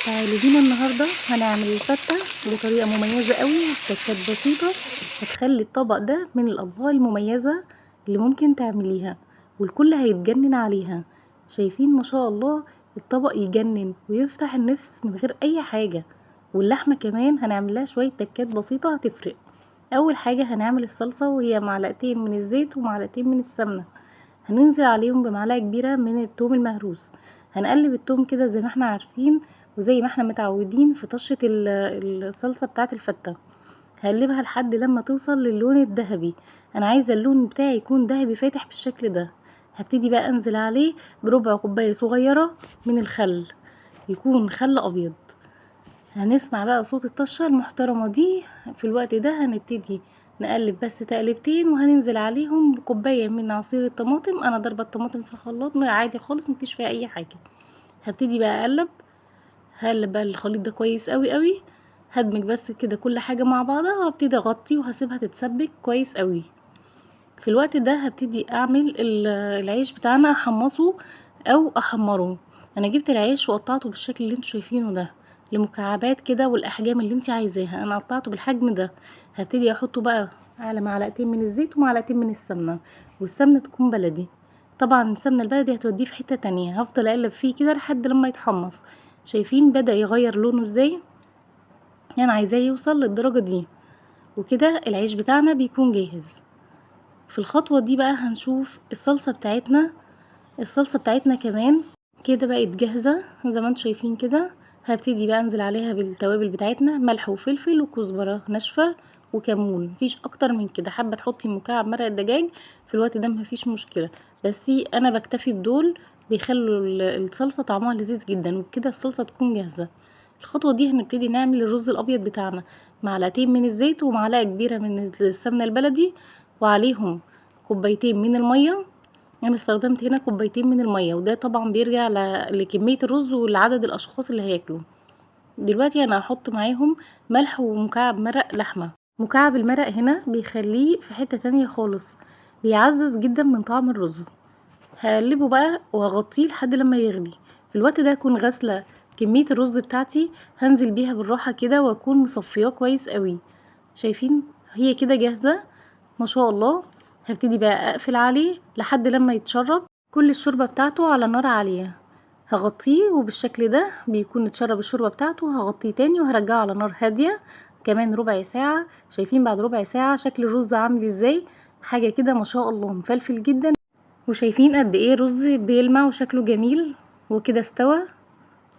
تعالوا بينا النهارده هنعمل الفتة بطريقة مميزة قوي، تكات بسيطة هتخلي الطبق ده من الأطباق المميزة اللي ممكن تعمليها والكل هيتجنن عليها. شايفين ما شاء الله الطبق يجنن ويفتح النفس من غير أي حاجة، واللحمة كمان هنعملها شوية تكات بسيطة هتفرق. أول حاجة هنعمل الصلصة وهي معلقتين من الزيت ومعلقتين من السمنة، هننزل عليهم بمعلقة كبيرة من الثوم المهروس. هنقلب الثوم كده زي ما احنا عارفين وزي ما احنا متعودين في طشة الصلصة بتاعة الفتة. هقلبها لحد لما توصل للون الذهبي، انا عايزة اللون بتاعي يكون ذهبي فاتح بالشكل ده. هبتدي بقى انزل عليه بربع كوباية صغيرة من الخل، يكون خل ابيض. هنسمع بقى صوت الطشة المحترمة دي. في الوقت ده هنبتدي نقلب بس تقلبتين، وهننزل عليهم بكوباية من عصير الطماطم. انا ضربة الطماطم في الخلاط عادي خالص مفيش فيها اي حاجة. هبتدي بقى هقلب بقى الخليط ده كويس قوي قوي. هدمج بس كده كل حاجة مع بعضها وهبتدي اغطي وهسيبها تتسبك كويس قوي. في الوقت ده هبتدي اعمل العيش بتاعنا، احمصه او احمره. انا جبت العيش وقطعته بالشكل اللي انتوا شايفينه ده لمكعبات كده والاحجام اللي انت عايزاها، انا قطعته بالحجم ده. هبتدي احطه بقى على معلقتين من الزيت ومعلقتين من السمنة، والسمنة تكون بلدي. طبعا السمنة البلدي هتوديه في حتة تانية. هفضل اقلب فيه كده لحد لما يتحمص. شايفين بدأ يغير لونه ازاي؟ انا عايزاه يوصل للدرجة دي، وكده العيش بتاعنا بيكون جاهز. في الخطوة دي بقى هنشوف الصلصة بتاعتنا كمان كده بقت جاهزة زي ما انتوا شايفين كده. هبتدي بقى انزل عليها بالتوابل بتاعتنا، ملح وفلفل وكزبرة ناشفة وكمون، مفيش اكتر من كده. حابة تحطي مكعب مرق الدجاج في الوقت ده مفيش مشكلة، بس انا بكتفي بدول، بيخلوا الصلصة طعمها لذيذ جدا. وبكده الصلصة تكون جاهزة. الخطوة دي هنبتدي نعمل الرز الابيض بتاعنا، معلقتين من الزيت ومعلقة كبيرة من السمنة البلدي، وعليهم كوبايتين من المية. انا استخدمت هنا كوبايتين من المية، وده طبعا بيرجع لكمية الرز ولعدد الاشخاص اللي هياكلوا. دلوقتي انا هحط معاهم ملح ومكعب مرق لحمة. مكعب المرق هنا بيخليه في حتة تانية خالص، بيعزز جدا من طعم الرز. هقلبه بقى واغطيه لحد لما يغلي. في الوقت ده اكون غاسلة كمية الرز بتاعتي، هنزل بيها بالراحة كده واكون مصفياه كويس قوي. شايفين هي كده جاهزة ما شاء الله. هبتدي بقى اقفل عليه لحد لما يتشرب كل الشوربة بتاعته على نار عالية. هغطيه وبالشكل ده بيكون اتشرب الشوربة بتاعته. هغطيه تاني وهرجعه على نار هادية كمان ربع ساعة. شايفين بعد ربع ساعة شكل الرز عامل ازاي؟ حاجة كده ما شاء الله مفلفل جدا، وشايفين قد ايه الرز بيلمع وشكله جميل. وكده استوى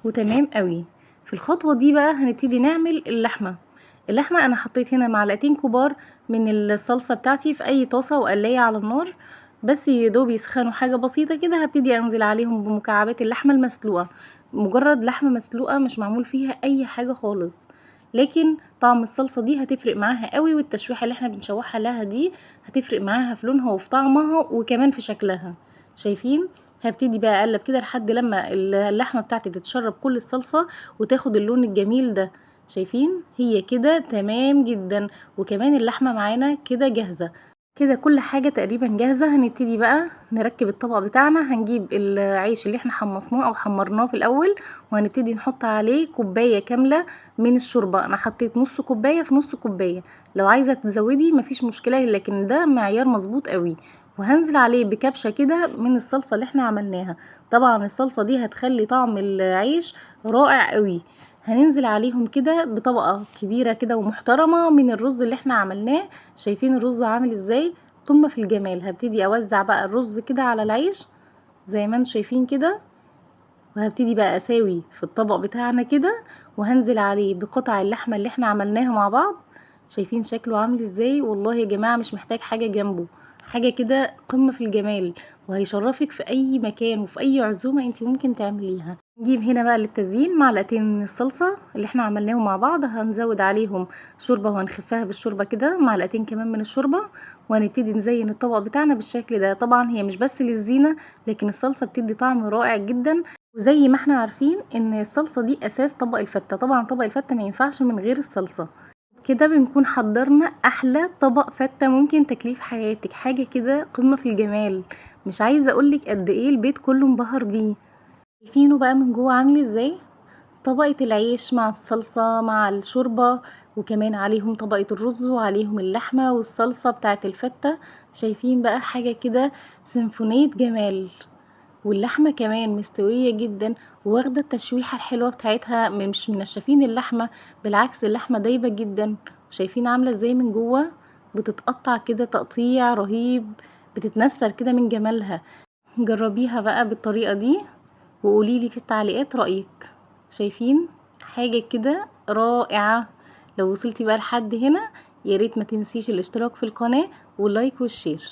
وتمام قوي. في الخطوة دي بقى هنبتدي نعمل اللحمة انا حطيت هنا معلقتين كبار من الصلصة بتاعتي في اي طاسة وقلاية على النار، بس يدوب يسخنوا حاجة بسيطة كده. هبتدي انزل عليهم بمكعبات اللحمة المسلوقة، مجرد لحمة مسلوقة مش معمول فيها اي حاجة خالص، لكن طعم الصلصة دي هتفرق معاها قوي، والتشويحة اللي احنا بنشوحها لها دي هتفرق معاها في لونها وفي طعمها وكمان في شكلها. شايفين؟ هبتدي بقى اقلب كده لحد لما اللحمه بتاعتي تتشرب كل الصلصه وتاخد اللون الجميل ده. شايفين هي كده تمام جدا، وكمان اللحمه معانا كده جاهزه. كده كل حاجه تقريبا جاهزه. هنبتدي بقى نركب الطبق بتاعنا. هنجيب العيش اللي احنا حمصناه او حمرناه في الاول، وهنبتدي نحط عليه كوبايه كامله من الشوربه. انا حطيت نص كوبايه في نص كوبايه، لو عايزه تزودي مفيش مشكله، لكن ده معيار مظبوط قوي. وهنزل عليه بكبشة كده من الصلصة اللي احنا عملناها. طبعا الصلصة دي هتخلي طعم العيش رائع قوي. هننزل عليهم كده بطبقة كبيرة كده ومحترمة من الرز اللي احنا عملناه. شايفين الرز عامل ازاي؟ قمة في الجمال. هبتدي اوزع بقى الرز كده على العيش زي ما انتم شايفين كده، وهبتدي بقى اساوي في الطبق بتاعنا كده، وهنزل عليه بقطع اللحمة اللي احنا عملناها مع بعض. شايفين شكله عامل ازاي؟ والله يا جماعة مش محتاج حاجة جنبه، حاجة كده قمة في الجمال، وهيشرفك في اي مكان وفي اي عزومة انت ممكن تعمليها. نجيب هنا بقى للتزيين معلقتين من الصلصة اللي احنا عملناهم مع بعض، هنزود عليهم شوربة وهنخفها بالشوربة كده، معلقتين كمان من الشوربة. وهنبتدي نزين الطبق بتاعنا بالشكل ده. طبعا هي مش بس للزينة، لكن الصلصة بتدي طعم رائع جدا. وزي ما احنا عارفين ان الصلصة دي اساس طبق الفتة، طبعا طبق الفتة ما ينفعش من غير الصلصة. كده بنكون حضرنا احلى طبق فتة ممكن تاكليه في حياتك، حاجة كده قمة في الجمال. مش عايزة اقولك قد ايه البيت كله انبهر بيه. شايفينه بقى من جوه عامل ازاي؟ طبقة العيش مع الصلصة مع الشوربة، وكمان عليهم طبقة الرز وعليهم اللحمة والصلصة بتاعة الفتة. شايفين بقى حاجة كده سيمفونية جمال. واللحمة كمان مستوية جدا واخدة التشويحة الحلوة بتاعتها، مش منشفين اللحمة، بالعكس اللحمة دايبة جدا. شايفين عاملة ازاي من جوه؟ بتتقطع كده تقطيع رهيب، بتتنسر كده من جمالها. جربيها بقى بالطريقة دي وقوليلي في التعليقات رأيك. شايفين حاجة كده رائعة؟ لو وصلتي بقى لحد هنا ياريت ما تنسيش الاشتراك في القناة واللايك والشير.